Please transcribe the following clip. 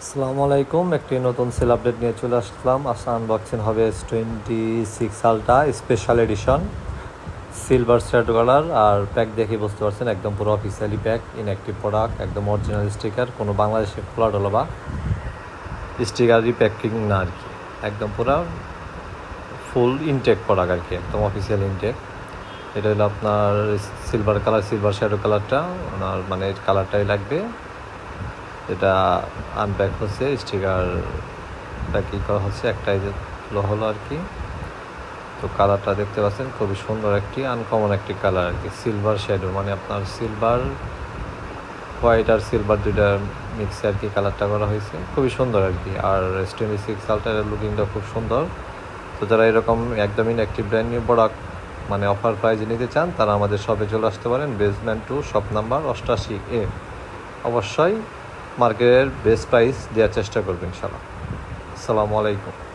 আসসালামু আলাইকুম। একটি নতুন সেল আপডেট নিয়ে চলে আসলাম। আজকে আনবক্সিং হবে S26 ultra special edition, silver shade colour. আর প্যাক দেখে বুঝতে পারছেন একদম পুরো অফিসিয়ালি প্যাক, ইনঅ্যাক্টিভ প্রোডাক্ট, একদম অরিজিনাল স্টিকার, কোনো বাংলাদেশে খোলা টোলা বা স্টিকারই প্যাকিং না আর কি, একদম পুরো ফুল ইনটেক প্রোডাক্ট আর কি, একদম অফিসিয়াল ইনটেক। এটা হলো আপনার সিলভার কালার, সিলভার শ্যাডো কালারটা ওনার মানে কালারটাই লাগবে। এটা আনপ্যাক হচ্ছে, স্টিকারটা কী করা হচ্ছে একটাই হলো আর কি। তো কালারটা দেখতে পাচ্ছেন খুবই সুন্দর, একটি আনকমন একটি কালার আর কি, সিলভার শ্যাডো, মানে আপনার সিলভার হোয়াইট আর সিলভার দুইটা মিক্সে আর কি কালারটা করা হয়েছে, খুবই সুন্দর আর কি। আর S26 আলট্রার লুকিংটা খুব সুন্দর। তো যারা এরকম একদমই একটি ব্র্যান্ড নিউ প্রোডাক্ট মানে অফার প্রাইজে নিতে চান, তারা আমাদের শপে চলে আসতে পারেন। Basement 2, shop number 88A। অবশ্যই মার্কেটের বেস্ট প্রাইস দেওয়ার চেষ্টা করবেন ইনশাআল্লাহ। আসসালামু আলাইকুম।